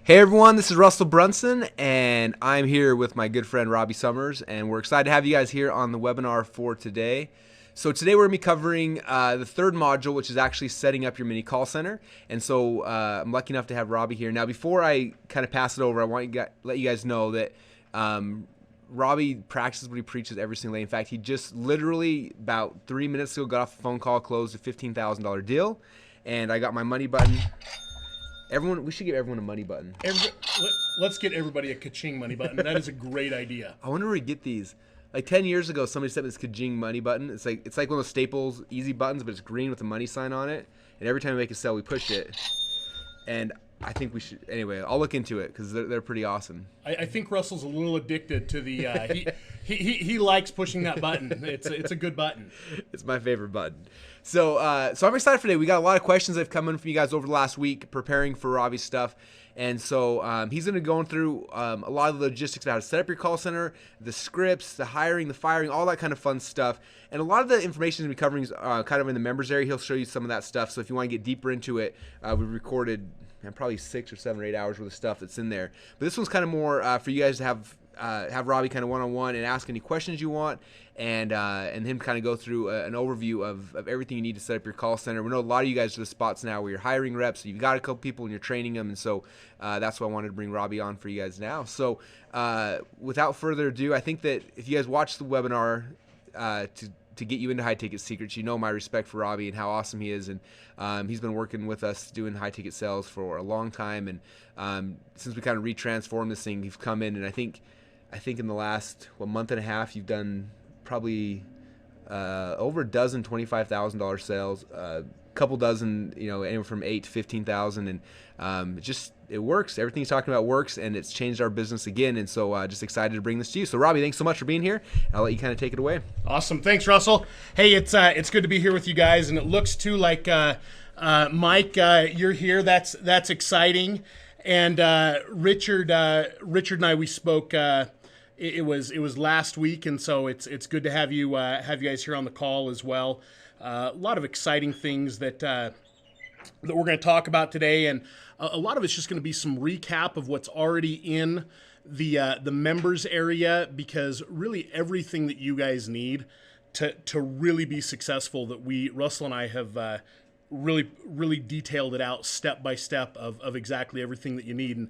Hey everyone, this is Russell Brunson, and I'm here with my good friend Robbie Summers, and we're excited to have you guys here on the webinar for today. So today we're going to be covering the third module, which is actually setting up your mini call center. And so I'm lucky enough to have Robbie here. Now, before I kind of pass it over, I want to let you guys know that Robbie practices what he preaches every single day. In fact, he just literally about 3 minutes ago got off a phone call, closed a $15,000 deal, and I got my money button. We should give everyone a money button. Let's get everybody a ka-ching money button. That is a great idea. I wonder where we get these. Like 10 years ago, somebody sent me this ka-ching money button. It's like one of those Staples easy buttons, but it's green with a money sign on it. And every time we make a sale, we push it. And I think we should. Anyway, I'll look into it because they're pretty awesome. I think Russell's a little addicted to the. He likes pushing that button. It's a good button. It's my favorite button. So I'm excited for today. We got a lot of questions that have come in from you guys over the last week preparing for Robbie's stuff. And so he's going to go through a lot of the logistics about how to set up your call center, the scripts, the hiring, the firing, all that kind of fun stuff. And a lot of the information he's going to be covering is kind of in the members area. He'll show you some of that stuff. So if you want to get deeper into it, we recorded probably 6 or 7 or 8 hours worth of stuff that's in there. But this one's kind of more for you guys to have Robbie kind of one-on-one and ask any questions you want, and him kind of go through an overview of everything you need to set up your call center. We know a lot of you guys are the spots now where you're hiring reps, so you've got a couple people and you're training them, and so that's why I wanted to bring Robbie on for you guys now. So without further ado, I think that if you guys watch the webinar to get you into high ticket secrets, you know my respect for Robbie and how awesome he is, and he's been working with us doing high ticket sales for a long time, and since we kind of retransformed this thing, you've come in, and I think in the last month and a half, you've done probably over a dozen $25,000 sales, a couple dozen, anywhere from 8 to 15,000, and it works. Everything he's talking about works, and it's changed our business again. And so, just excited to bring this to you. So, Robbie, thanks so much for being here. I'll let you kind of take it away. Awesome, thanks, Russell. Hey, it's good to be here with you guys, and it looks too like Mike, you're here. That's exciting. And Richard and I, we spoke. It was last week, and so it's good to have you guys here on the call as well. A lot of exciting things that we're going to talk about today, and a lot of it's just going to be some recap of what's already in the members area, because really everything that you guys need to really be successful, that Russell and I have really detailed it out step by step of exactly everything that you need. And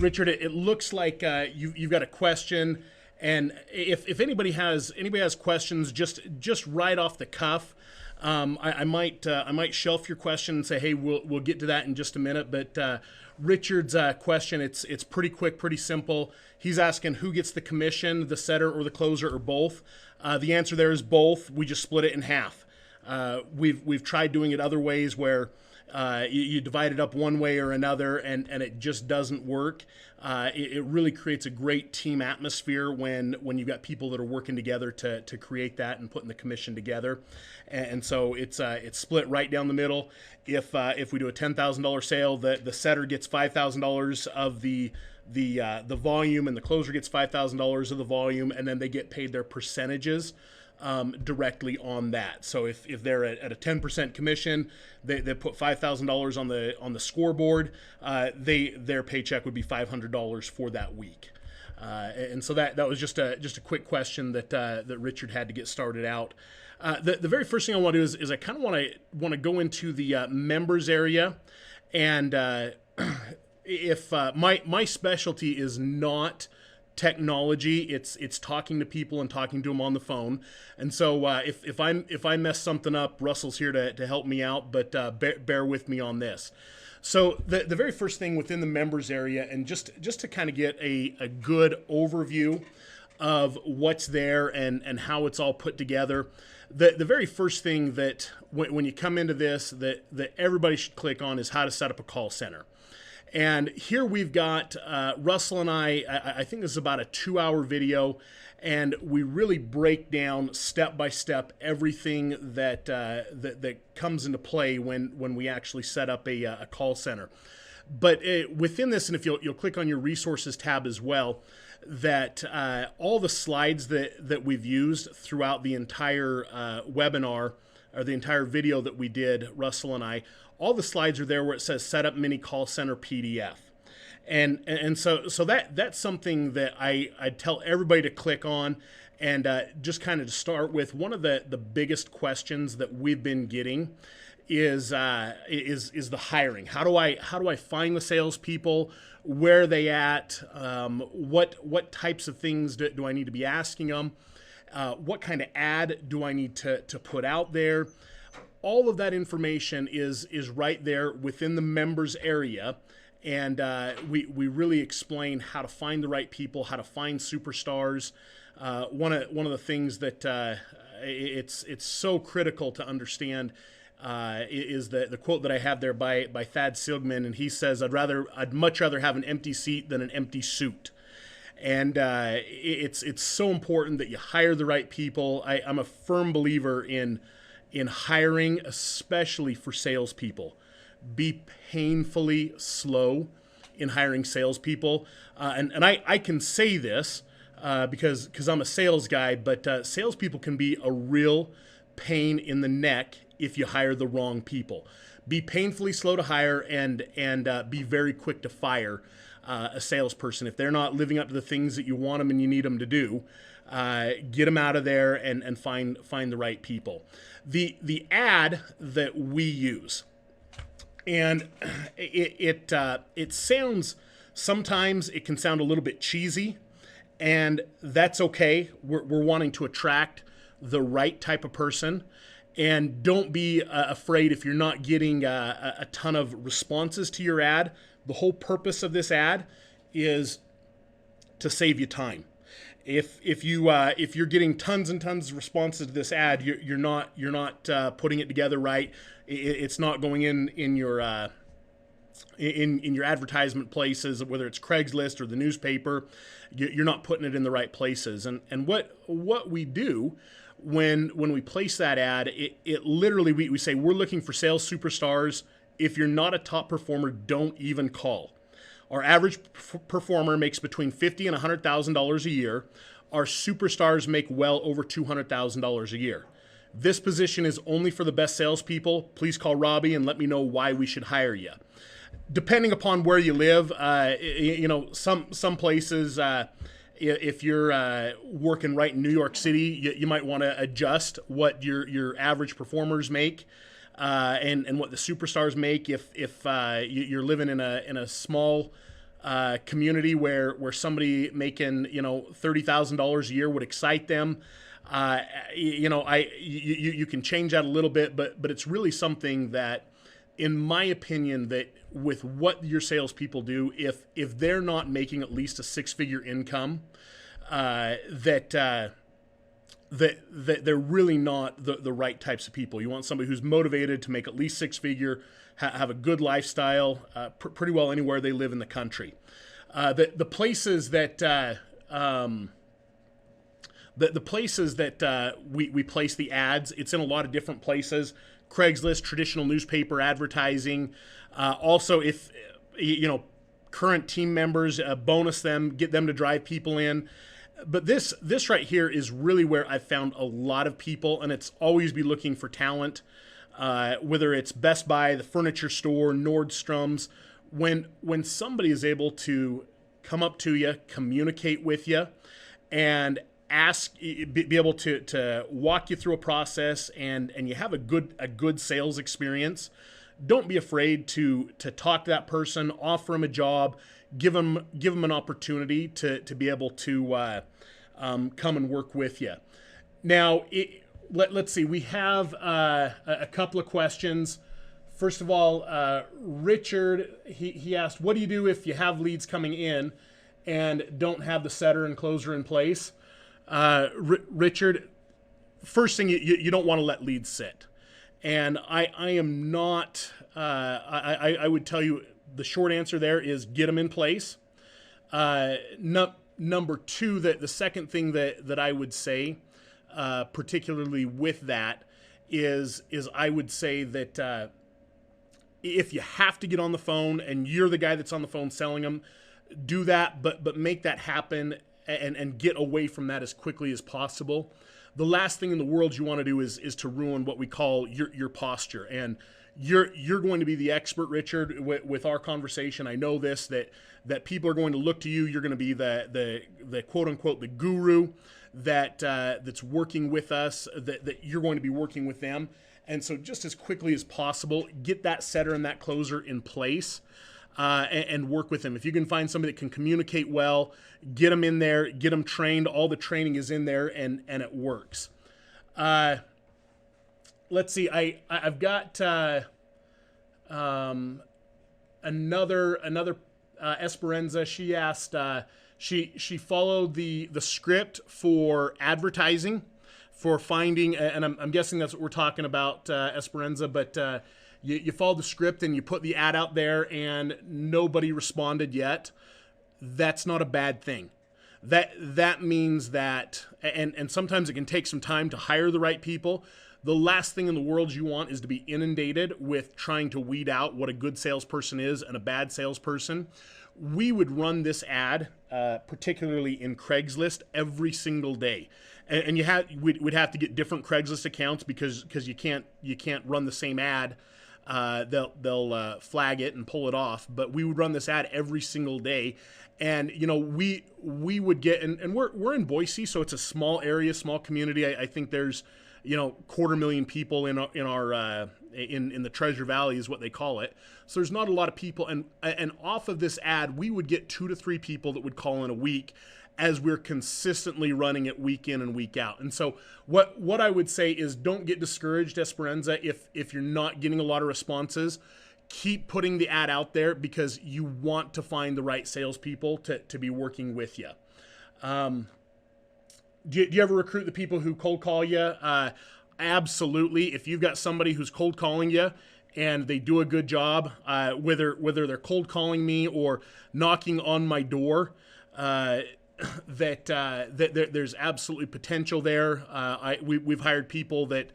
Richard, it looks like you've got a question, and if anybody has questions, just right off the cuff, I might shelf your question and say, hey, we'll get to that in just a minute. But Richard's question, it's pretty quick, pretty simple. He's asking who gets the commission, the setter or the closer, or both. The answer there is both. We just split it in half. We've tried doing it other ways where you divide it up one way or another, and it just doesn't work. It really creates a great team atmosphere when you've got people that are working together to create that and putting the commission together. And so it's split right down the middle. If we do a $10,000 sale, the setter gets $5,000 of the volume, and the closer gets $5,000 of the volume, and then they get paid their percentages directly on that. So if they're at a 10% commission, they put $5,000 on the scoreboard. Their paycheck would be $500 for that week. And so that was just a quick question that Richard had to get started out. The very first thing I want to do is I kind of want to go into the members area, and if my specialty is not technology, it's talking to people and talking to them on the phone. And so if I mess something up, Russell's here to help me out, but bear with me on this. So the very first thing within the members area, and just to kind of get a good overview of what's there and how it's all put together, the very first thing that when you come into this that everybody should click on is how to set up a call center. And here we've got Russell and I think this is about a 2-hour video, and we really break down step by step everything that comes into play when we actually set up a call center. But within this, and if you'll click on your resources tab as well, that all the slides that we've used throughout the entire webinar, or the entire video that we did, Russell and I, all the slides are there where it says Set Up Mini Call Center PDF. And so that's something that I tell everybody to click on. And just kind of to start with, one of the biggest questions that we've been getting is the hiring. How do I find the salespeople? Where are they at? What types of things do I need to be asking them? What kind of ad do I need to put out there? All of that information is right there within the members area. And we really explain how to find the right people, how to find superstars. One of the things that it's so critical to understand is the quote that I have there by Thad Silgman, and he says, I'd much rather have an empty seat than an empty suit. And it's so important that you hire the right people. I'm a firm believer in hiring, especially for salespeople. Be painfully slow in hiring salespeople, and I can say this because I'm a sales guy, but salespeople can be a real pain in the neck if you hire the wrong people. Be painfully slow to hire and be very quick to fire a salesperson if they're not living up to the things that you want them and you need them to do. Get them out of there and find the right people. The ad that we use, and it sounds, sometimes it can sound a little bit cheesy, and that's okay. We're wanting to attract the right type of person. And don't be afraid if you're not getting a ton of responses to your ad. The whole purpose of this ad is to save you time. If you're getting tons and tons of responses to this ad, you're not putting it together right. It's not going in your in your advertisement places, whether it's Craigslist or the newspaper. You're not putting it in the right places. And what we do when we place that ad, it literally, we say we're looking for sales superstars. If you're not a top performer, don't even call. Our average performer makes between $50,000 and $100,000 a year. Our superstars make well over $200,000 a year. This position is only for the best salespeople. Please call Robbie and let me know why we should hire you. Depending upon where you live, some places, if you're working right in New York City, you might want to adjust what your average performers make and what the superstars make. If you're living in a small community where somebody making $30,000 a year would excite them, you can change that a little bit, but it's really something that, in my opinion, that with what your salespeople do, if they're not making at least a six-figure income, that they're really not the right types of people. You want somebody who's motivated to make at least six-figure, have a good lifestyle, pretty well anywhere they live in the country. The places that the places that we place the ads, it's in a lot of different places. Craigslist, traditional newspaper advertising. Also, if current team members, bonus them, get them to drive people in. But this right here is really where I've found a lot of people, and it's always be looking for talent. Whether it's Best Buy, the furniture store, Nordstrom's, when somebody is able to come up to you, communicate with you, and be able to walk you through a process, and you have a good sales experience, don't be afraid to talk to that person, offer them a job, give them an opportunity to be able to come and work with you. Now, let's see. We have a couple of questions. First of all, Richard, he asked, what do you do if you have leads coming in and don't have the setter and closer in place? Richard, first thing, you don't want to let leads sit. And I am not, I would tell you the short answer there is get them in place. Number two, the second thing that I would say, particularly with that, is I would say that if you have to get on the phone and you're the guy that's on the phone selling them, do that, but make that happen and get away from that as quickly as possible. The last thing in the world you want to do is to ruin what we call your posture. And you're going to be the expert, Richard, with our conversation. I know this, that people are going to look to you. You're going to be the quote unquote the guru that's working with us, that you're going to be working with them. And so just as quickly as possible, get that setter and that closer in place, and work with them. If you can find somebody that can communicate well, get them in there, get them trained. All the training is in there, and it works. Let's see. I've got another Esperanza. She asked. She followed the script for advertising, for finding, and I'm guessing that's what we're talking about, Esperanza. But you followed the script and you put the ad out there, and nobody responded yet. That's not a bad thing. That means that, and sometimes it can take some time to hire the right people. The last thing in the world you want is to be inundated with trying to weed out what a good salesperson is and a bad salesperson. We would run this ad, particularly in Craigslist, every single day, and we'd have to get different Craigslist accounts because you can't run the same ad. They'll flag it and pull it off. But we would run this ad every single day, and we would get, and we're in Boise, so it's a small area, small community. I think there's 250,000 people in the Treasure Valley is what they call it. So there's not a lot of people, and off of this ad, we would get 2 to 3 people that would call in a week, as we're consistently running it week in and week out. And so what I would say is, don't get discouraged, Esperanza, if you're not getting a lot of responses. Keep putting the ad out there, because you want to find the right salespeople to be working with you. Do you ever recruit the people who cold call you? Absolutely. If you've got somebody who's cold calling you and they do a good job, whether they're cold calling me or knocking on my door, that there's absolutely potential there. We've hired people that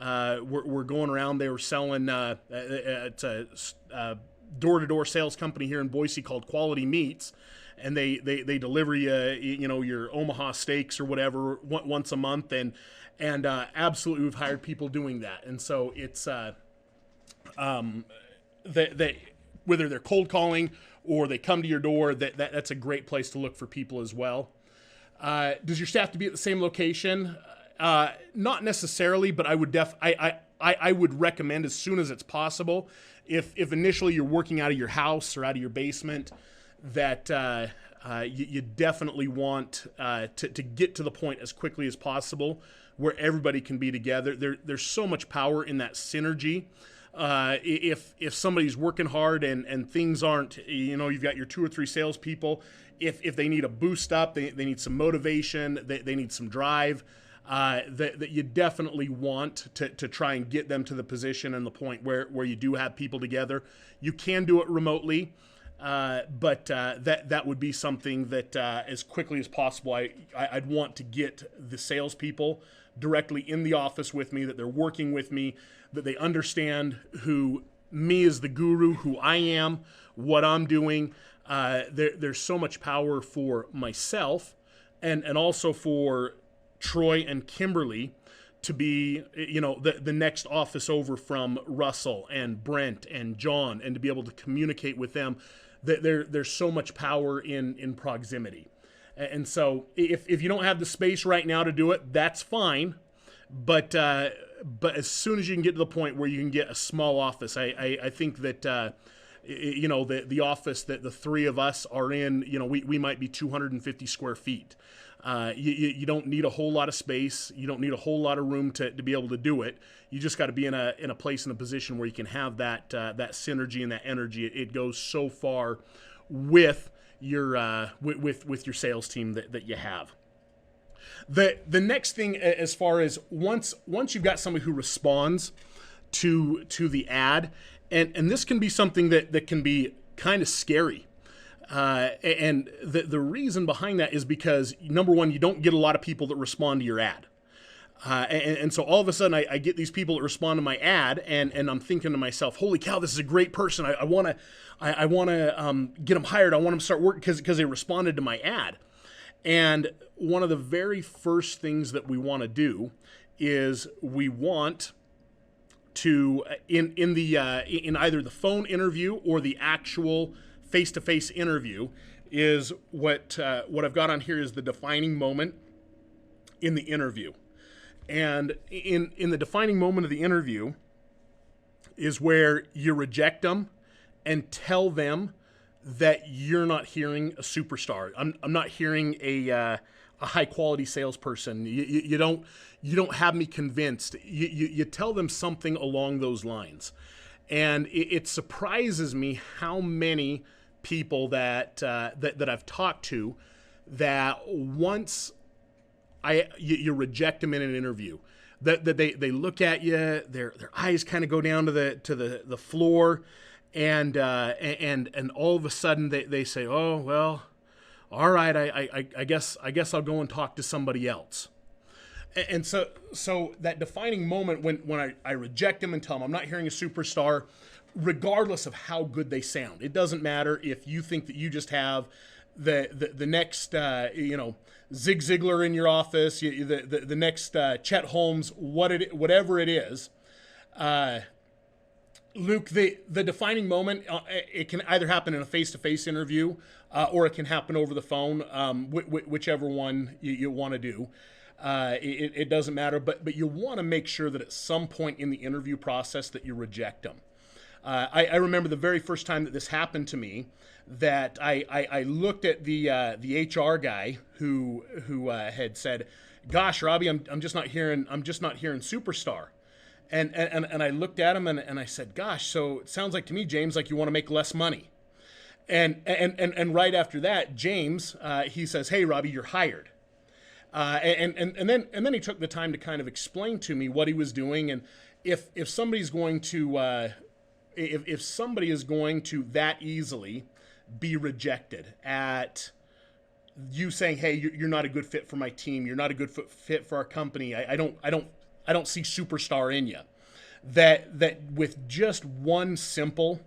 were going around. They were selling. It's a door-to-door sales company here in Boise called Quality Meats, and they deliver you your Omaha steaks or whatever once a month, and absolutely we've hired people doing that. And so it's that whether they're cold calling or they come to your door, that's a great place to look for people as well. Does your staff have to be at the same location? Not necessarily, but I would I would recommend, as soon as it's possible, if initially you're working out of your house or out of your basement, that you definitely want to get to the point as quickly as possible where everybody can be together. There's so much power in that synergy. If somebody's working hard and things aren't, you've got your 2 or 3 salespeople. If they need a boost up, they need some motivation, they need some drive, that you definitely want to try and get them to the position and the point where you do have people together. You can do it remotely, but that would be something that as quickly as possible, I'd want to get the salespeople directly in the office with me, that they're working with me, that they understand who me as the guru, who I am, what I'm doing. There's so much power for myself and also for Troy and Kimberly to be, the next office over from Russell and Brent and John, and to be able to communicate with them. There's so much power in proximity. And so if you don't have the space right now to do it, that's fine. But as soon as you can get to the point where you can get a small office, I think that, the office that the 3 of us are in, we might be 250 square feet. You don't need a whole lot of space. You don't need a whole lot of room to be able to do it. You just got to be in a place, in a position where you can have that synergy and that energy. It goes so far with your with your sales team that you have. The next thing, as far as once you've got somebody who responds to the ad, and this can be something that can be kind of scary. And the reason behind that is because, number one, you don't get a lot of people that respond to your ad. And so all of a sudden I get these people that respond to my ad, and I'm thinking to myself, holy cow, this is a great person. I want to get them hired. I want them to start working because they responded to my ad. And one of the very first things that we want to do is we want to in either the phone interview or the actual face-to-face interview is what I've got on here is the defining moment in the interview. And in the defining moment of the interview is where you reject them and tell them that you're not hearing a superstar. I'm not hearing a high quality salesperson. You don't have me convinced. You tell them something along those lines, and it surprises me how many people that I've talked to that once you reject them in an interview, that they look at you, their eyes kind of go down to the floor, and all of a sudden they say, oh well, all right, I guess I'll go and talk to somebody else. And so that defining moment when I reject them and tell them I'm not hearing a superstar, regardless of how good they sound, it doesn't matter if you think that you just have the next Zig Ziglar in your office, the next Chet Holmes, whatever it is. Luke, the defining moment, it can either happen in a face-to-face interview or it can happen over the phone, whichever one you want to do. It doesn't matter, but you want to make sure that at some point in the interview process that you reject them. I remember the very first time that this happened to me, that I looked at the HR guy who had said, "Gosh, Robbie, I'm just not hearing superstar." And I looked at him and I said, "Gosh, so it sounds like to me, James, like you want to make less money." And right after that, James, he says, "Hey, Robbie, you're hired." And then he took the time to kind of explain to me what he was doing, and if somebody's going to if somebody is going to that easily be rejected at you saying, "Hey, you're not a good fit for my team. You're not a good fit for our company. I don't see superstar in you." That with just one simple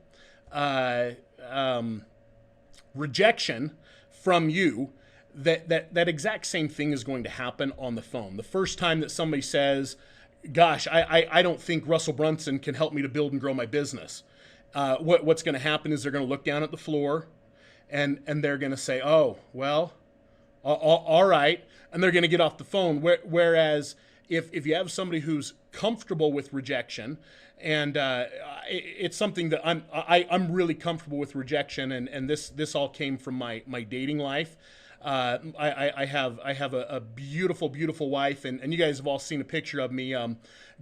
rejection from you, that exact same thing is going to happen on the phone. The first time that somebody says, "Gosh, I don't think Russell Brunson can help me to build and grow my business," what's going to happen is they're going to look down at the floor and they're going to say, "Oh, well, all right," and they're going to get off the phone. Whereas if you have somebody who's comfortable with rejection, and it's something that I'm really comfortable with rejection, and this all came from my dating life. I have a beautiful, beautiful wife, and you guys have all seen a picture of me.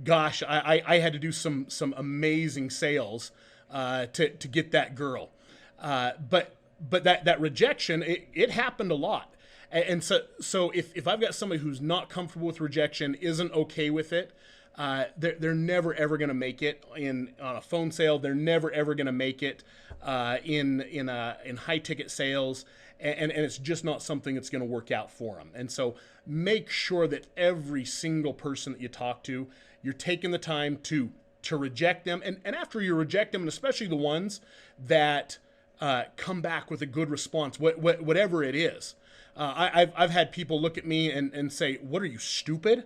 Gosh, I had to do some amazing sales to get that girl. But that rejection, it happened a lot. And so if I've got somebody who's not comfortable with rejection, isn't okay with it, they're never ever going to make it on a phone sale. They're never ever going to make it in high ticket sales, and it's just not something that's going to work out for them. And so make sure that every single person that you talk to, you're taking the time to reject them, and after you reject them, and especially the ones that come back with a good response, whatever it is. I've had people look at me and say, "What, are you stupid?"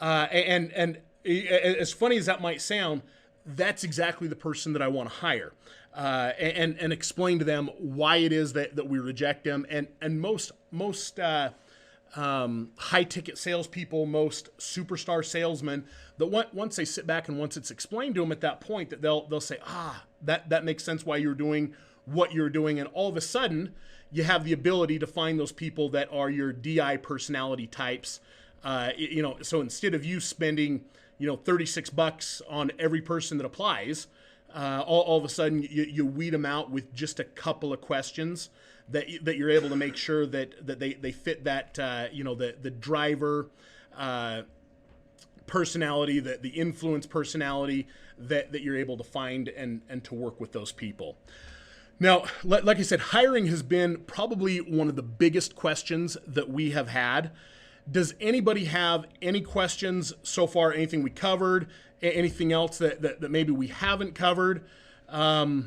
And as funny as that might sound, that's exactly the person that I want to hire, and explain to them why it is that we reject them. And most high ticket salespeople, most superstar salesmen, that once they sit back and once it's explained to them at that point, that they'll say, that makes sense why you're doing what you're doing, and all of a sudden you have the ability to find those people that are your DI personality types. So instead of you spending, $36 on every person that applies, all of a sudden you weed them out with just a couple of questions that you're able to make sure that they fit that, the driver personality, the influence personality that you're able to find and to work with those people. Now, like I said, hiring has been probably one of the biggest questions that we have had. Does anybody have any questions so far? Anything we covered? Anything else that maybe we haven't covered? Okay,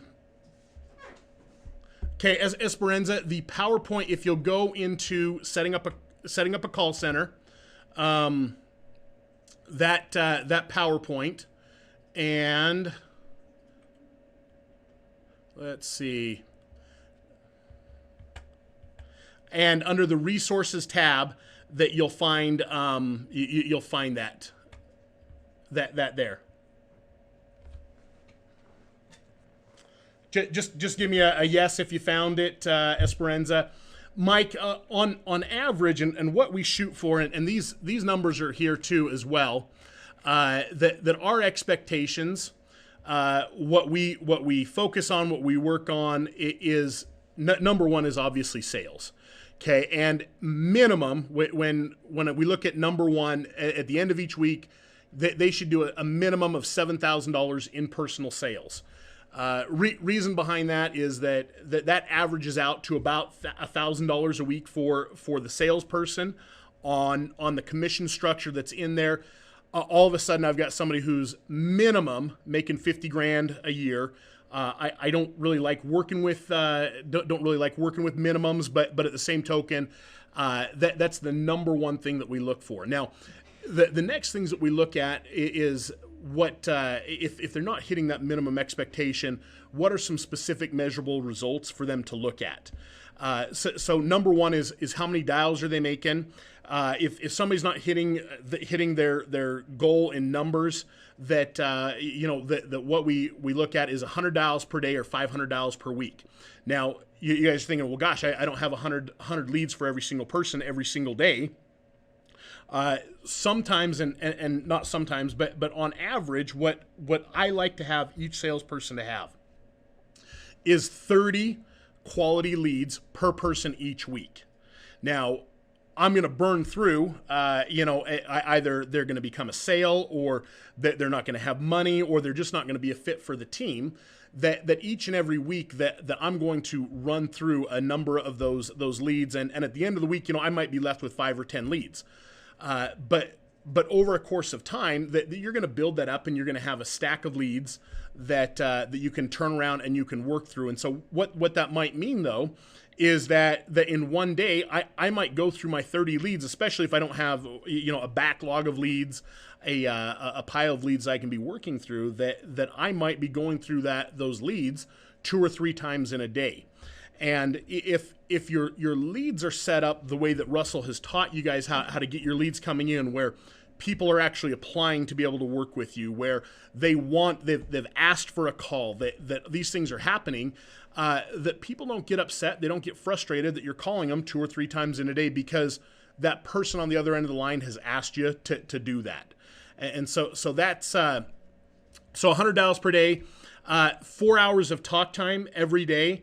as Esperanza, the PowerPoint, if you'll go into setting up a call center, that PowerPoint And let's see. And under the resources tab, that you'll find you'll find that there. Just give me a yes if you found it, Esperanza. Mike, on average, and what we shoot for, and these numbers are here too as well, that our expectations, what we focus on, what we work on is number one is obviously sales. Okay, and minimum when we look at number one at the end of each week, they should do a minimum of $7,000 in personal sales. Reason behind that is that averages out to about $1,000 a week for the salesperson on the commission structure that's in there. All of a sudden, I've got somebody who's minimum making 50 grand a year. I don't really like working with don't really like working with minimums, but at the same token, that's the number one thing that we look for. Now, the next things that we look at is what if they're not hitting that minimum expectation, what are some specific measurable results for them to look at? So number one is how many dials are they making? If somebody's not hitting their goal in numbers, that that what we look at is 100 dials per day or 500 dials per week. Now you guys are thinking, well, gosh, I don't have 100 leads for every single person every single day. Sometimes and not sometimes, but on average, what I like to have each salesperson to have is 30 quality leads per person each week. Now, I'm going to burn through, either they're going to become a sale, or that they're not going to have money, or they're just not going to be a fit for the team. That each and every week that I'm going to run through a number of those leads, and at the end of the week, I might be left with 5 or 10 leads. But over a course of time, that you're going to build that up, and you're going to have a stack of leads that you can turn around and you can work through. And so what that might mean, though, is that in one day I might go through my 30 leads, especially if I don't have a backlog of leads, a pile of leads I can be working through. That I might be going through those leads 2 or 3 times in a day. And if your leads are set up the way that Russell has taught you guys how to get your leads coming in, where people are actually applying to be able to work with you, where they've asked for a call, that these things are happening, that people don't get upset, they don't get frustrated that you're calling them 2 or 3 times in a day because that person on the other end of the line has asked you to do that. And so that's so 100 dials per day, 4 hours of talk time every day.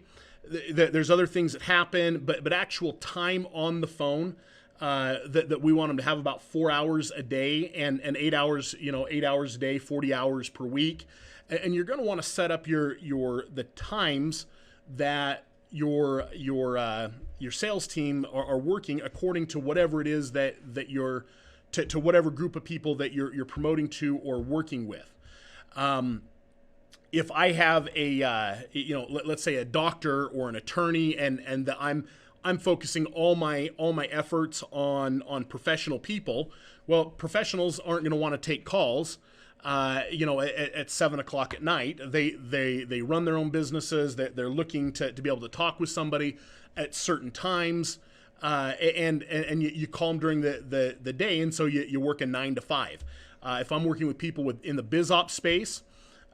There's other things that happen, but actual time on the phone, that we want them to have about 4 hours a day, and 8 hours, 8 hours a day, 40 hours per week. And you're going to want to set up the times that your sales team are working according to whatever it is that you're to whatever group of people that you're promoting to or working with. If I have let's say a doctor or an attorney, and that I'm focusing all my efforts on professional people, well, professionals aren't going to want to take calls, at 7:00 at night. They run their own businesses. They're looking to be able to talk with somebody at certain times, and you call them during the day, and so you work a 9 to 5. If I'm working with people in the biz ops space,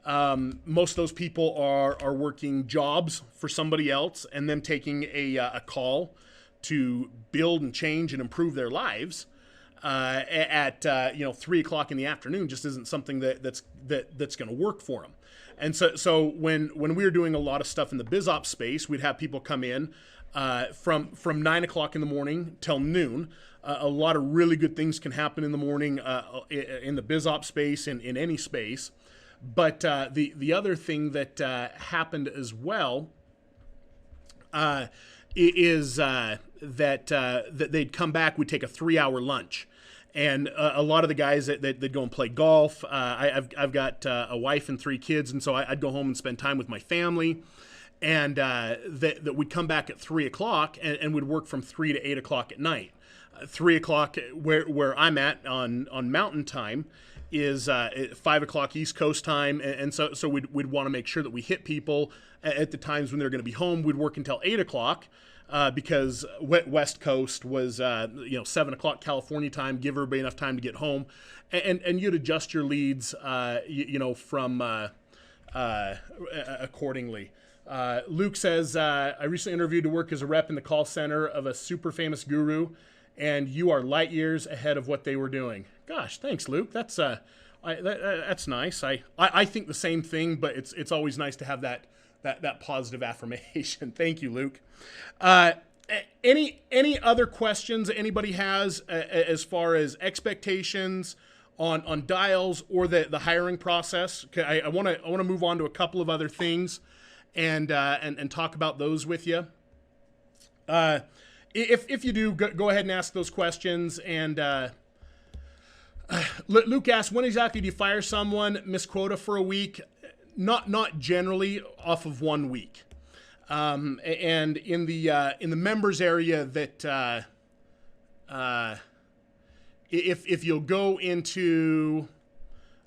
most of those people are working jobs for somebody else, and them taking a call to build and change and improve their lives at 3:00 in the afternoon just isn't something that's going to work for them. And so when we were doing a lot of stuff in the biz ops space, we'd have people come in from 9:00 in the morning till noon. A lot of really good things can happen in the morning in the biz ops space, in any space. But the other thing that happened as well is that they'd come back. We'd take a 3-hour lunch, and a lot of the guys they'd go and play golf. I've got a wife and 3 kids, and so I'd go home and spend time with my family. and that would come back at 3 o'clock and would work from 3 to 8 o'clock at night. 3 o'clock where I'm at on Mountain Time is 5 o'clock East Coast time, and so we'd want to make sure that we hit people at the times when they're going to be home. We'd work until 8 o'clock because West Coast was 7 o'clock California time, give everybody enough time to get home, and you'd adjust your leads from accordingly. Luke says, I recently interviewed to work as a rep in the call center of a super famous guru, and you are light years ahead of what they were doing. Gosh, thanks, Luke. That's nice. I think the same thing, but it's always nice to have that positive affirmation. Thank you, Luke. Any other questions anybody has as far as expectations on dials or the hiring process? Okay, I want to move on to a couple of other things and talk about those with you. If you do, go ahead and ask those questions. And Luke asks, when exactly do you fire someone, miss quota for a week? Not generally, off of 1 week. And in the members area, that if you'll go into,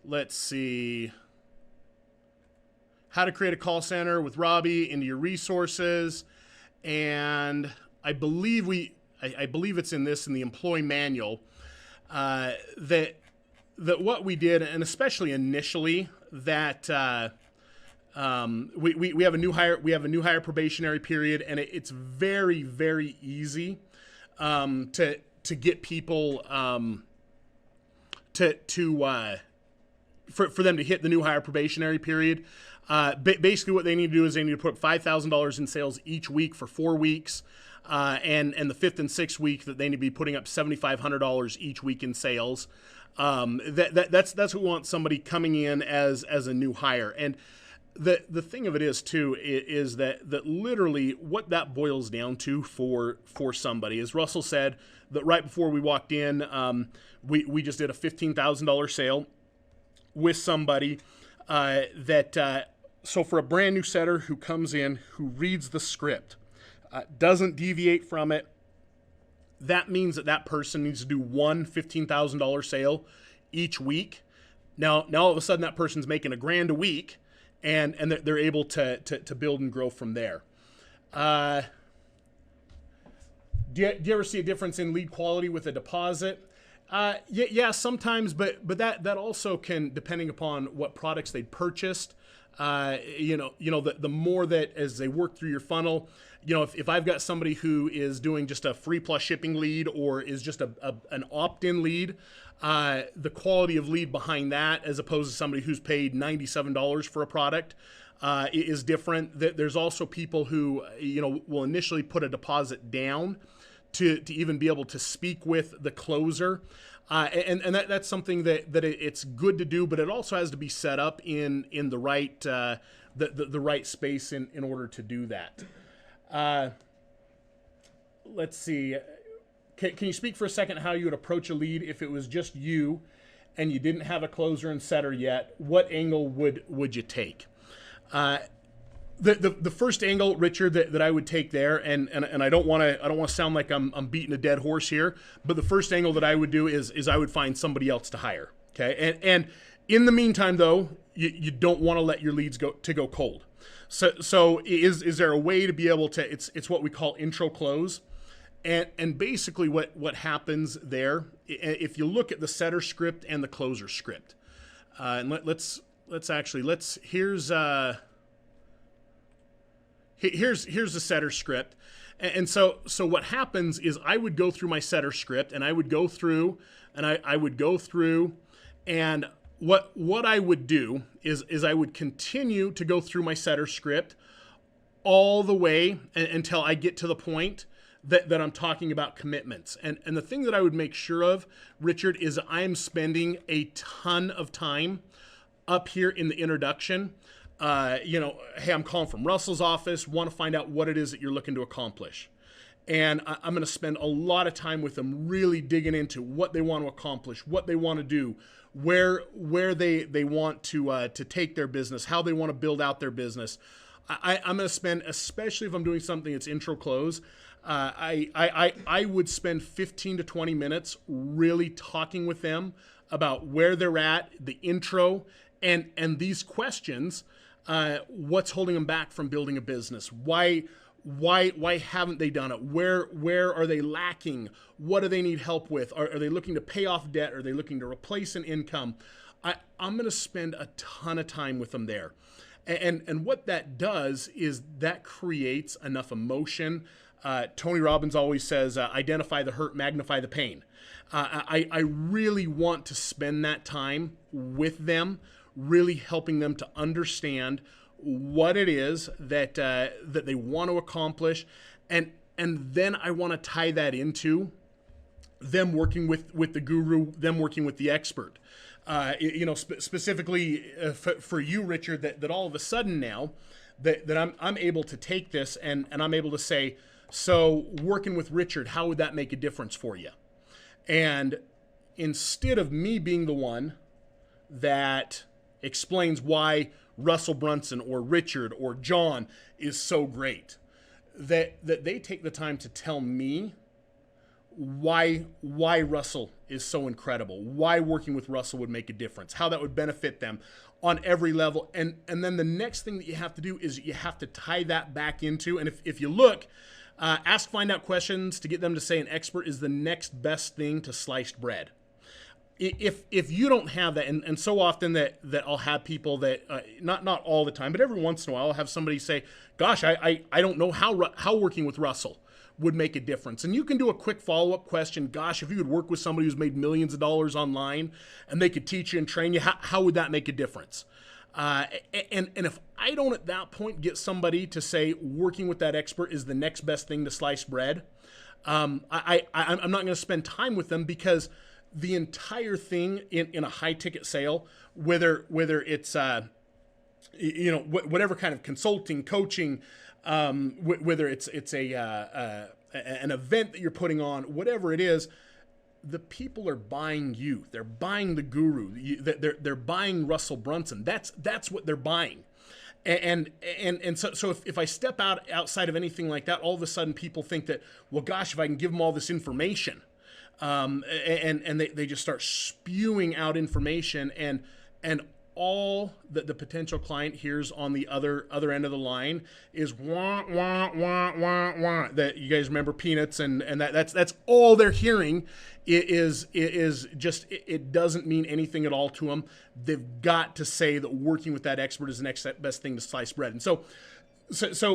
let's see, how to create a call center with Robbie, into your resources, and I believe it's in the employee manual, that what we did, and especially initially, that we have a new hire probationary period, and it's very, very easy to get people for them to hit the new hire probationary period. Basically what they need to do is they need to put $5,000 in sales each week for 4 weeks. And the 5th and 6th week that they need to be putting up $7,500 each week in sales. That's what we want somebody coming in as a new hire. And the thing of it is too is that literally what that boils down to for somebody, as Russell said, that right before we walked in, we just did a $15,000 sale with somebody so for a brand new setter who comes in, who reads the script, doesn't deviate from it, that means that person needs to do one $15,000 sale each week. Now all of a sudden that person's making $1,000 a week, and they're able to build and grow from there. Do you ever see a difference in lead quality with a deposit? Yeah, sometimes, but that also can, depending upon what products they purchased. The more that as they work through your funnel, if I've got somebody who is doing just a free plus shipping lead or is just an opt-in lead, the quality of lead behind that, as opposed to somebody who's paid $97 for a product, is different. There's also people who, will initially put a deposit down to even be able to speak with the closer. And that's something that it's good to do, but it also has to be set up in the right the right space in order to do that. Let's see. Can you speak for a second how you would approach a lead if it was just you and you didn't have a closer and setter yet? What angle would you take? The first angle, Richard, that I would take there, and I don't want to sound like I'm beating a dead horse here, but the first angle that I would do is I would find somebody else to hire. Okay, and in the meantime, though, you don't want to let your leads go cold. So is there a way to be able to? It's what we call intro close, and basically what happens there, if you look at the setter script and the closer script, and let's here's the setter script. And so what happens is I would go through my setter script, and I would go through and what I would do is I would continue to go through my setter script all the way until I get to the point that I'm talking about commitments. And the thing that I would make sure of, Richard, is I'm spending a ton of time up here in the introduction. Hey, I'm calling from Russell's office, want to find out what it is that you're looking to accomplish. And I'm going to spend a lot of time with them really digging into what they want to accomplish, what they want to do, where they want to take their business, how they want to build out their business. I'm going to spend, especially if I'm doing something that's intro close, I would spend 15 to 20 minutes really talking with them about where they're at, the intro, and these questions. What's holding them back from building a business? Why haven't they done it? Where are they lacking? What do they need help with? Are they looking to pay off debt? Are they looking to replace an income? I'm going to spend a ton of time with them there. And what that does is that creates enough emotion. Tony Robbins always says, identify the hurt, magnify the pain. I really want to spend that time with them, really helping them to understand what it is that they want to accomplish. And then I want to tie that into them working with the guru, them working with the expert. Specifically for you, Richard, that all of a sudden now that I'm able to take this and I'm able to say, so working with Richard, how would that make a difference for you? And instead of me being the one that explains why Russell Brunson or Richard or John is so great, that they take the time to tell me why Russell is so incredible, why working with Russell would make a difference, how that would benefit them on every level. And then the next thing that you have to do is you have to tie that back into, and if you look, ask, find out questions to get them to say an expert is the next best thing to sliced bread. If you don't have that, and so often that I'll have people that, not all the time, but every once in a while I'll have somebody say, gosh, I don't know how working with Russell would make a difference. And you can do a quick follow-up question. Gosh, if you would work with somebody who's made millions of dollars online and they could teach you and train you, how would that make a difference? And if I don't at that point get somebody to say working with that expert is the next best thing to slice bread, I'm not going to spend time with them, because the entire thing in a high-ticket sale, whether it's whatever kind of consulting, coaching, whether it's an event that you're putting on, whatever it is, the people are buying you. They're buying the guru. They're buying Russell Brunson. That's what they're buying. And so if I step outside of anything like that, all of a sudden people think that, well, gosh, if I can give them all this information, and they just start spewing out information, and all that the potential client hears on the other end of the line is wah wah wah wah wah. That, you guys remember Peanuts, and that's all they're hearing. It doesn't mean anything at all to them. They've got to say that working with that expert is the next best thing to slice bread. And so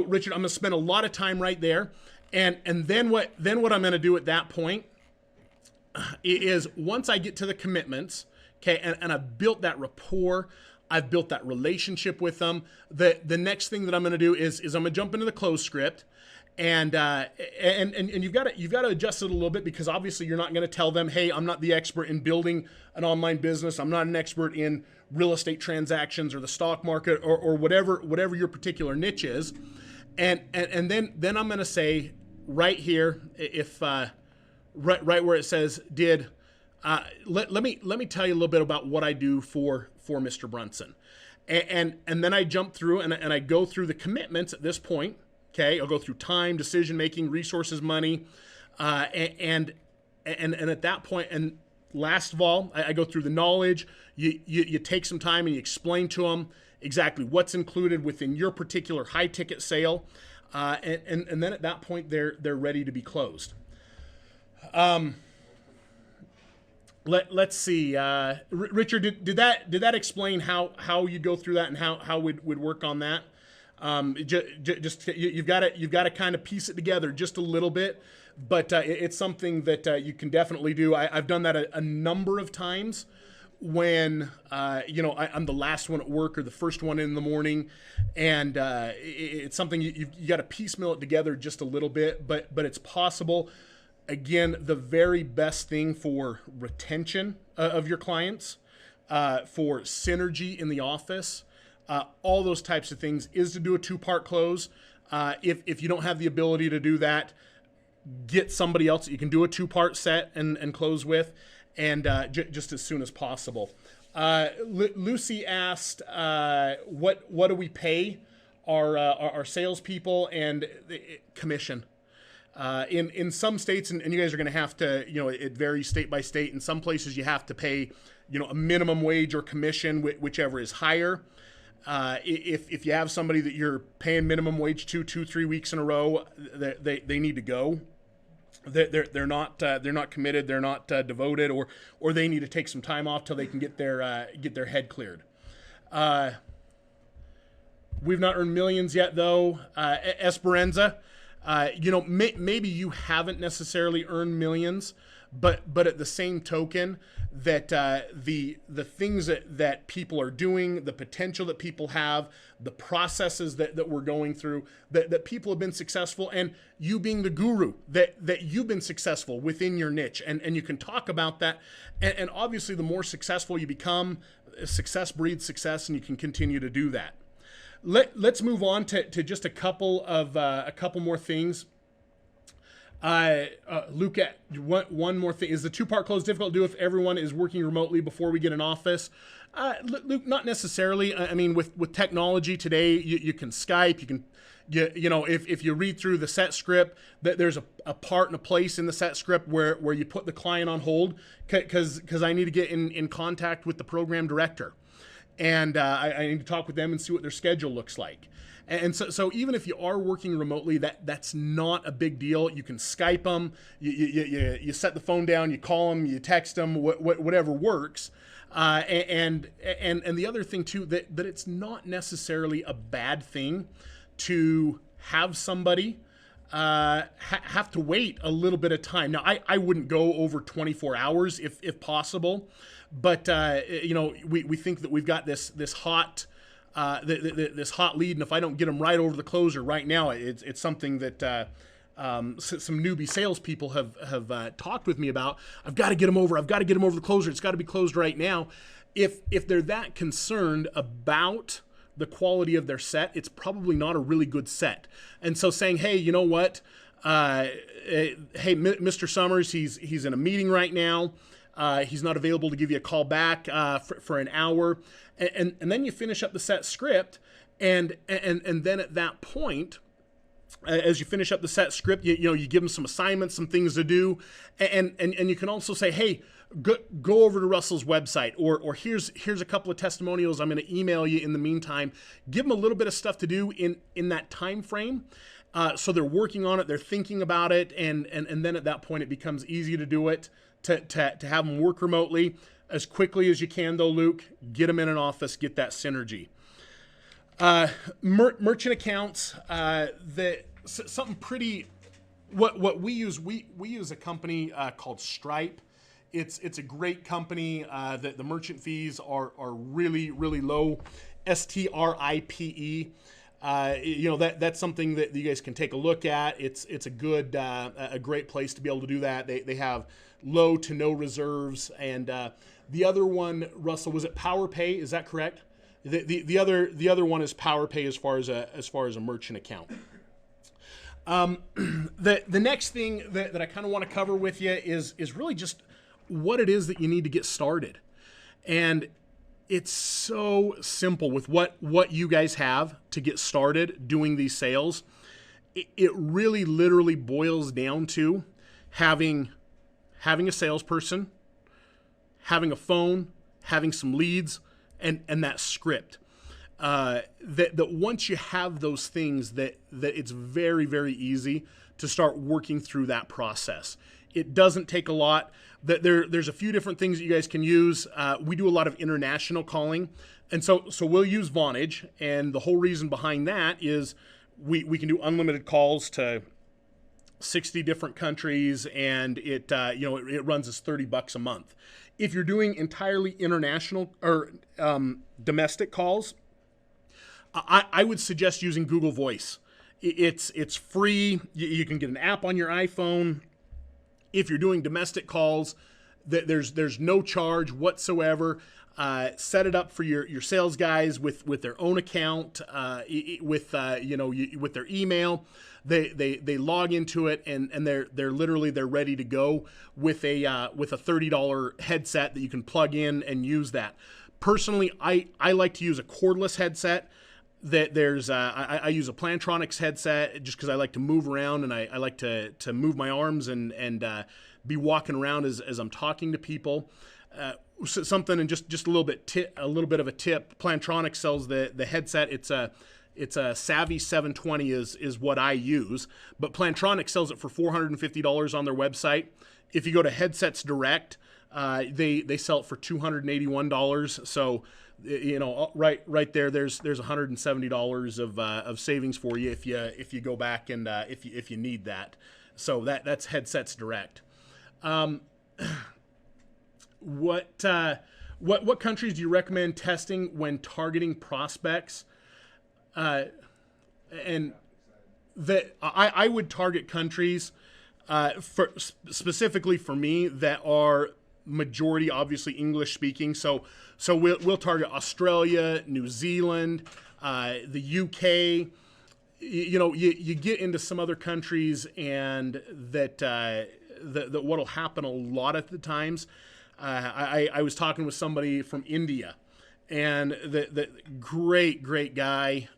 Richard, I'm going to spend a lot of time right there, and then what I'm going to do at that point is, once I get to the commitments, okay, and I've built that rapport, I've built that relationship with them, the next thing that I'm going to do is I'm going to jump into the close script, and you've got to adjust it a little bit, because obviously you're not going to tell them, hey, I'm not the expert in building an online business, I'm not an expert in real estate transactions or the stock market or whatever your particular niche is, and then I'm going to say right here, if right where it says let me tell you a little bit about what I do for Mr. Brunson, and then I jump through and I go through the commitments at this point. Okay, I'll go through time, decision making, resources, money, and at that point, and last of all, I go through the knowledge. You take some time and you explain to them exactly what's included within your particular high ticket sale, and then at that point they're ready to be closed. Let's see, Richard, did that explain how you go through that and how we'd work on that? Just you've got to kind of piece it together just a little bit, but it's something that you can definitely do. I've done that a number of times when I'm the last one at work or the first one in the morning, and it's something you got to piecemeal it together just a little bit, but it's possible. Again, the very best thing for retention of your clients, for synergy in the office, all those types of things, is to do a 2-part close. If you don't have the ability to do that, get somebody else that you can do a 2-part set and close with, and just as soon as possible. Lucy asked, what do we pay are salespeople and commission. In some states, and you guys are going to have to, it varies state by state. In some places, you have to pay, a minimum wage or commission, whichever is higher. If you have somebody that you're paying minimum wage to 2-3 weeks in a row, they need to go. They're not committed. They're not devoted, or they need to take some time off till they can get their head cleared. We've not earned millions yet, though. Esperanza, maybe you haven't necessarily earned millions, but at the same token, that the things that people are doing, the potential that people have, the processes that we're going through, that people have been successful, and you being the guru, that you've been successful within your niche, and you can talk about that, and obviously the more successful you become, success breeds success, and you can continue to do that. Let's move on to just a couple more things. Luke, one more thing. Is the two-part close difficult to do if everyone is working remotely before we get an office? Luke, not necessarily. I mean, with technology today, you can Skype, you can, if you read through the set script, that there's a part and a place in the set script where you put the client on hold because I need to get in contact with the program director. And I need to talk with them and see what their schedule looks like. And so even if you are working remotely, that's not a big deal. You can Skype them, you set the phone down, you call them, you text them, whatever works. And the other thing too, that it's not necessarily a bad thing to have somebody have to wait a little bit of time. Now, I wouldn't go over 24 hours if possible, but we think that we've got this hot this hot lead, and if I don't get them right over the closer right now, it's something that some newbie salespeople have talked with me about. I've got to get them over. I've got to get them over the closer. It's got to be closed right now. If they're that concerned about the quality of their set, it's probably not a really good set. And so saying, hey, you know what? Hey, Mr. Summers, he's in a meeting right now. He's not available to give you a call back for an hour. And then you finish up the set script. And then at that point, as you finish up the set script, you give them some assignments, some things to do. And you can also say, hey, go over to Russell's website, or here's a couple of testimonials I'm going to email you in the meantime. Give them a little bit of stuff to do in that time frame. So they're working on it, they're thinking about it, and then at that point it becomes easy to do it, to have them work remotely as quickly as you can, though, Luke. Get them in an office, get that synergy. Merchant accounts, something pretty, what we use a company called Stripe. It's a great company. The merchant fees are really, really low. STRIPE. That's something that you guys can take a look at. It's a great place to be able to do that. They have low to no reserves. And the other one, Russell, was it PowerPay? Is that correct? The other one is PowerPay as far as a merchant account. The next thing that I kind of want to cover with you is really just what it is that you need to get started. And it's so simple with what you guys have to get started doing these sales. It really literally boils down to having a salesperson, having a phone, having some leads, and that script. That once you have those things, that it's very, very easy to start working through that process. It doesn't take a lot. There's a few different things that you guys can use. We do a lot of international calling, and so we'll use Vonage. And the whole reason behind that is we can do unlimited calls to 60 different countries, and it runs us $30 a month. If you're doing entirely international or domestic calls, I would suggest using Google Voice. It's free. You can get an app on your iPhone. If you're doing domestic calls, there's no charge whatsoever. Set it up for your sales guys with their own account, with their email. They log into it and they're literally ready to go with a $30 headset that you can plug in and use that. Personally, I like to use a cordless headset. that there's I use a Plantronics headset just because I like to move around, and I like to move my arms and be walking around as I'm talking to people. Something, and just a little bit of a tip. Plantronics sells the headset. It's a Savvy 720 is what I use, but Plantronics sells it for $450 on their website. If you go to Headsets Direct, they sell it for $281. So, right there, there's $170 of savings for you if you go back and if you need that. So that's Headsets Direct. What countries do you recommend testing when targeting prospects? And that I would target countries specifically for me that are majority obviously English speaking. So we'll target Australia, New Zealand, the UK. You get into some other countries, and that what'll happen a lot of the times. I was talking with somebody from India, and the great guy,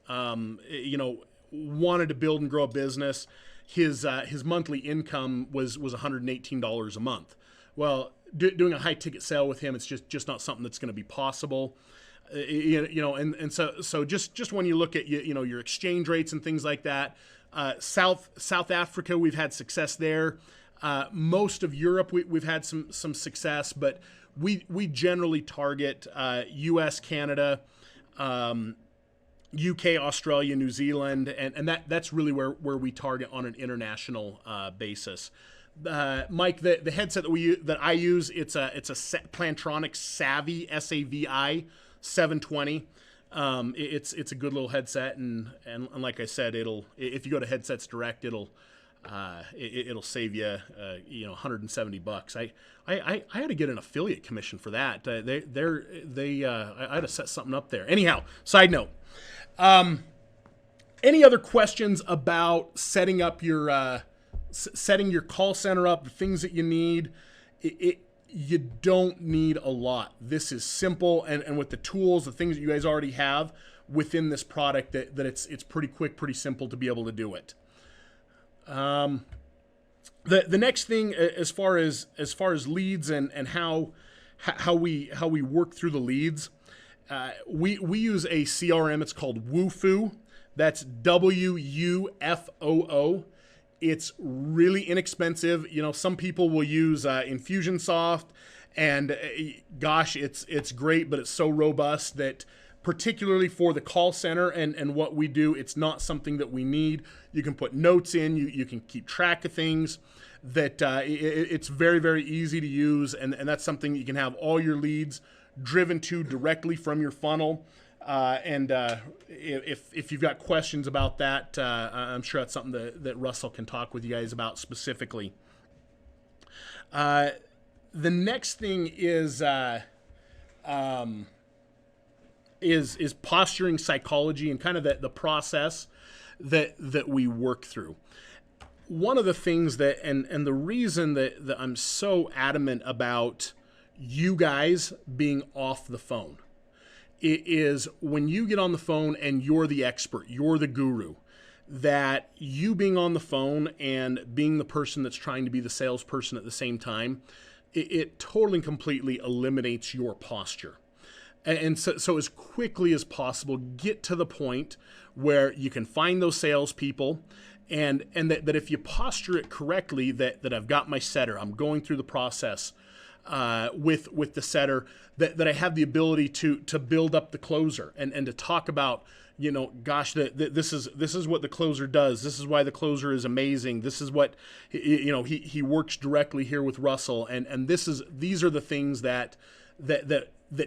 wanted to build and grow a business. His monthly income was $118 a month. Well, doing a high ticket sale with him, it's just not something that's going to be possible. And so just when you look at your exchange rates and things like that, South Africa, we've had success there. Most of Europe, we've had some success, but we generally target U.S., Canada, UK, Australia, New Zealand, and that's really where we target on an international basis. Mike, the headset that I use, it's a Plantronics Savvy SAVI 720. It's a good little headset, and like I said, if you go to Headsets Direct, it'll save you $170. I had to get an affiliate commission for that. I had to set something up there. Anyhow, side note. Any other questions about setting up setting your call center up, the things that you need? You don't need a lot. This is simple, and with the tools, the things that you guys already have within this product, that it's pretty quick, pretty simple to be able to do it. The next thing, as far as leads and how we work through the leads, we use a CRM. It's called Wufoo. That's WUFOO. It's really inexpensive. Some people will use Infusionsoft, and gosh, it's great, but it's so robust that, particularly for the call center and what we do, it's not something that we need. You can put notes in, you can keep track of things, that it's very, very easy to use, and that's something that you can have all your leads driven to directly from your funnel. If you've got questions about that, I'm sure that's something that Russell can talk with you guys about specifically. The next thing is posturing psychology and kind of the process that we work through. One of the things that, and the reason that I'm so adamant about you guys being off the phone, it is when you get on the phone and you're the expert, you're the guru, that you being on the phone and being the person that's trying to be the salesperson at the same time, it totally and completely eliminates your posture. And so as quickly as possible, get to the point where you can find those salespeople, and that if you posture it correctly, that I've got my setter, I'm going through the process with the setter, that I have the ability to build up the closer and to talk about, gosh, this is what the closer does. This is why the closer is amazing. This is what, he works directly here with Russell, and these are the things that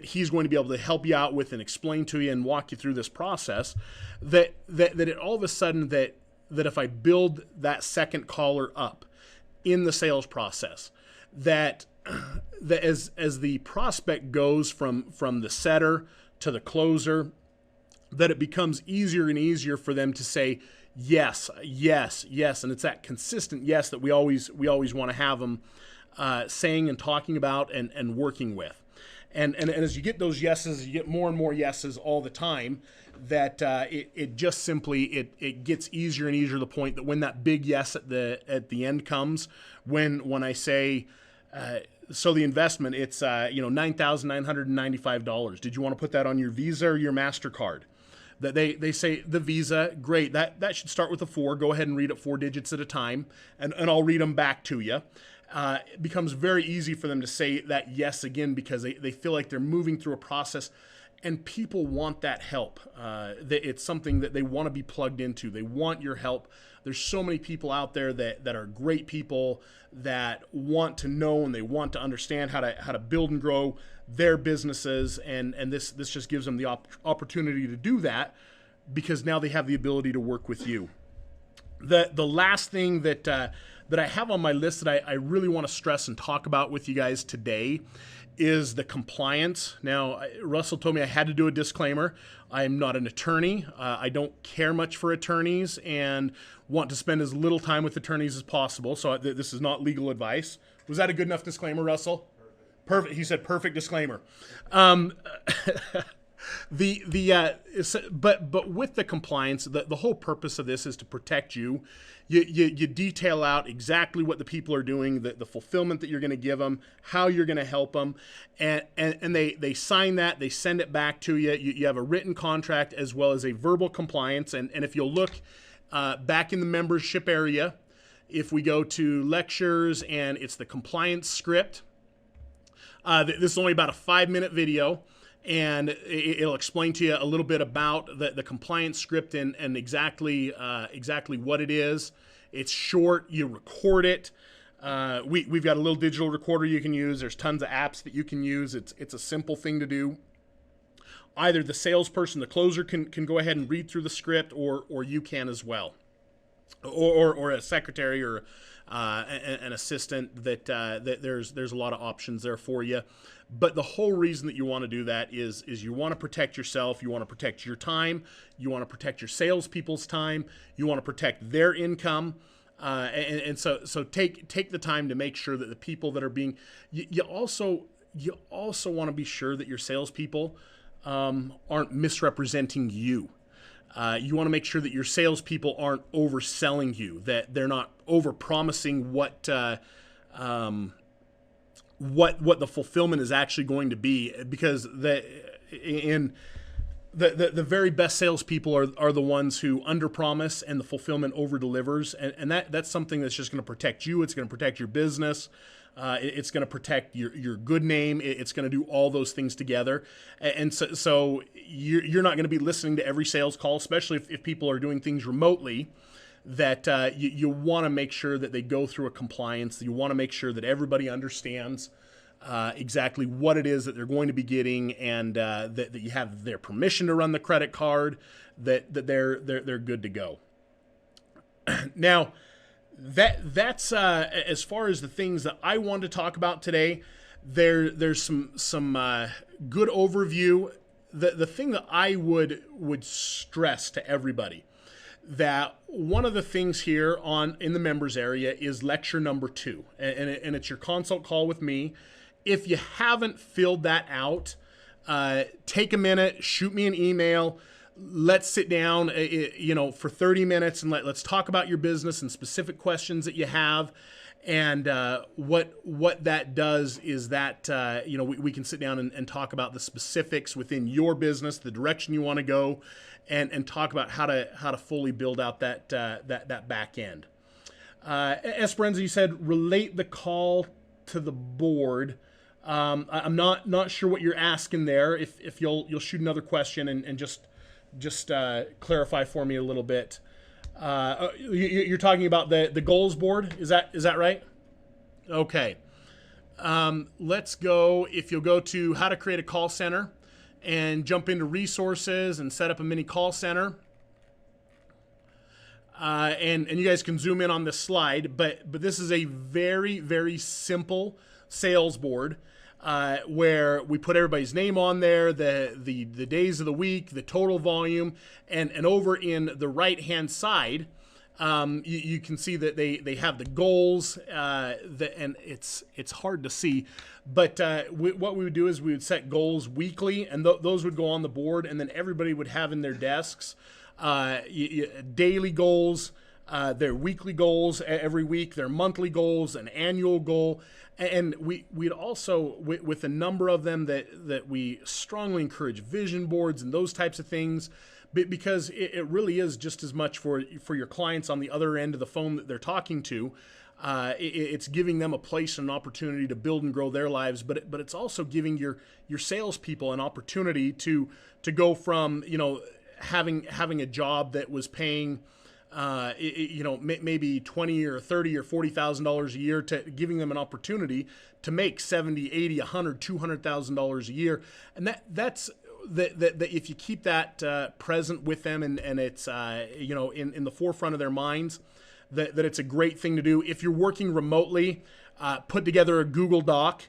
he's going to be able to help you out with and explain to you and walk you through this process, that it all of a sudden that if I build that second caller up in the sales process, that as the prospect goes from the setter to the closer, that it becomes easier and easier for them to say yes, yes, yes, and it's that consistent yes that we always want to have them saying and talking about and working with. And as you get those yeses, you get more and more yeses all the time, that it just simply it gets easier and easier to the point that when that big yes at the end comes, when I say so the investment, it's $9,995. Did you want to put that on your Visa or your MasterCard? That they say the Visa, great. That should start with a 4. Go ahead and read it 4 digits at a time, and I'll read them back to you. It becomes very easy for them to say that yes again, because they feel like they're moving through a process, and people want that help. It's something that they want to be plugged into. They want your help. There's so many people out there that are great people that want to know and they want to understand how to build and grow their businesses, and this just gives them the opportunity to do that, because now they have the ability to work with you. The last thing that I have on my list that I really want to stress and talk about with you guys today is the compliance. Now, Russell told me I had to do a disclaimer. I am not an attorney. I don't care much for attorneys and want to spend as little time with attorneys as possible. So this is not legal advice. Was that a good enough disclaimer, Russell? Perfect. He said perfect disclaimer. But with the compliance, the whole purpose of this is to protect you. You detail out exactly what the people are doing, the fulfillment that you're going to give them, how you're going to help them, and they sign that, they send it back to you. You have a written contract as well as a verbal compliance. And if you'll look back in the membership area, if we go to lectures and it's the compliance script, this is only about a 5-minute video. And it'll explain to you a little bit about the compliance script and exactly what it is. It's short. You record it. We've got a little digital recorder you can use. There's tons of apps that you can use. It's a simple thing to do. Either the salesperson, the closer, can go ahead and read through the script, or you can as well, or a secretary or an assistant. That there's a lot of options there for you. But the whole reason that you want to do that is you want to protect yourself. You want to protect your time. You want to protect your salespeople's time. You want to protect their income. And so take the time to make sure that the people that are being, you also want to be sure that your salespeople aren't misrepresenting you. You want to make sure that your salespeople aren't overselling you, that they're not overpromising what the fulfillment is actually going to be, because the very best salespeople are the ones who underpromise and the fulfillment over delivers, and that's something that's just going to protect you. It's going to protect your business. It's going to protect your good name. It's going to do all those things together, and so you're not going to be listening to every sales call, especially if people are doing things remotely. That you want to make sure that they go through a compliance. You want to make sure that everybody understands exactly what it is that they're going to be getting, and that you have their permission to run the credit card. That they're good to go. Now, that's as far as the things that I want to talk about today. There's some good overview. The thing that I would stress to everybody, that one of the things here in the members area is lecture number 2, and it's your consult call with me. If you haven't filled that out, take a minute, shoot me an email. Let's sit down, for 30 minutes, and let's talk about your business and specific questions that you have. And what that does is that we can sit down and talk about the specifics within your business, the direction you want to go, and talk about how to fully build out that back end. Esperanza, you said relate the call to the board. I'm not sure what you're asking there. If you'll shoot another question and just clarify for me a little bit. You're talking about the goals board. Is that right? Okay. Let's go. If you'll go to how to create a call center and jump into resources and set up a mini call center. And you guys can zoom in on this slide, but this is a very, very simple sales board. Where we put everybody's name on there, the days of the week, the total volume, and over in the right hand side, You can see that they have the goals, and it's hard to see. But what we would do is we would set goals weekly, and those would go on the board, and then everybody would have in their desks daily goals, their weekly goals every week, their monthly goals, an annual goal. And we'd also, with a number of them that we strongly encourage, vision boards and those types of things, because it really is just as much for your clients on the other end of the phone that they're talking to. It's giving them a place and an opportunity to build and grow their lives, but it's also giving your salespeople an opportunity to go from having a job that was paying maybe $20 or $30 or $40,000 a year, to giving them an opportunity to make $70, $80, $100, $200,000 a year, and that's that if you keep that present with them, and it's in the forefront of their minds, that it's a great thing to do. If you're working remotely, put together a Google Doc,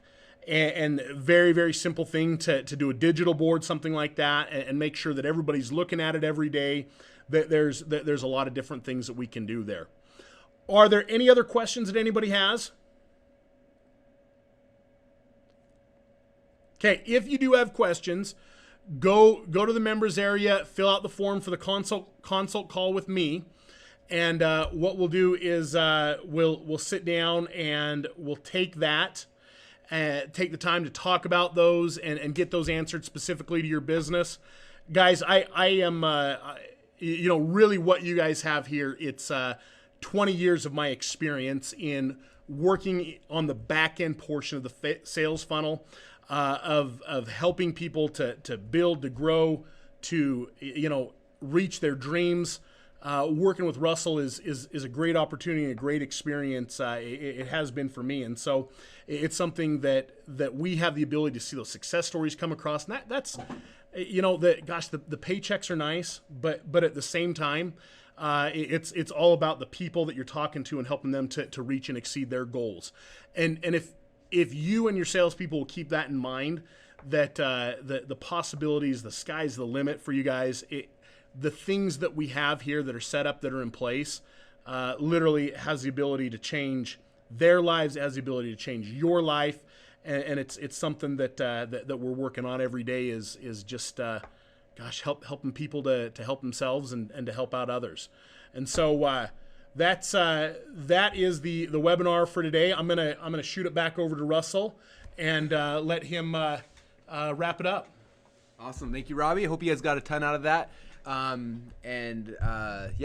and very, very simple thing to do a digital board, something like that, and make sure that everybody's looking at it every day. There's a lot of different things that we can do there. Are there any other questions that anybody has? Okay, if you do have questions, go to the members area, fill out the form for the consult call with me, and what we'll do is we'll sit down and we'll take that. Take the time to talk about those and get those answered specifically to your business. Guys, I am, really what you guys have here, it's 20 years of my experience in working on the back end portion of the sales funnel, of helping people to build, to grow, to, reach their dreams. Working with Russell is a great opportunity and a great experience. It has been for me. And so it's something that we have the ability to see those success stories come across. And that's the paychecks are nice, but at the same time, it's all about the people that you're talking to and helping them to reach and exceed their goals. And if you and your salespeople will keep that in mind, that the possibilities, the sky's the limit for you guys. The things that we have here that are set up, that are in place, literally has the ability to change their lives, has the ability to change your life, and it's something that we're working on every day. Is just helping people to help themselves and to help out others. And so that is the webinar for today. I'm gonna shoot it back over to Russell and let him wrap it up. Awesome, thank you, Robbie. I hope you guys got a ton out of that.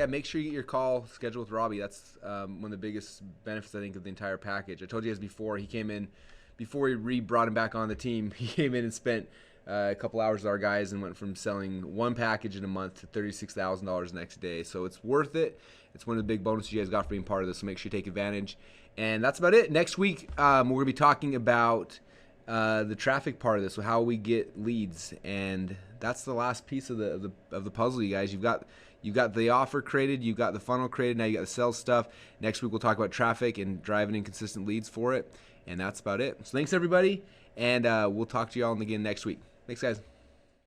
Make sure you get your call scheduled with Robbie. That's one of the biggest benefits, I think, of the entire package. I told you guys before, he came in, before we brought him back on the team, he came in and spent a couple hours with our guys and went from selling one package in a month to $36,000 next day. So it's worth it. It's one of the big bonuses you guys got for being part of this, so make sure you take advantage. And that's about it. Next week, we're going to be talking about the traffic part of this, so how we get leads, and that's the last piece of the puzzle, you guys. You've got the offer created, you've got the funnel created, now you got the sales stuff. Next week we'll talk about traffic and driving in consistent leads for it, and that's about it. So thanks everybody, and we'll talk to you all again next week. Thanks, guys.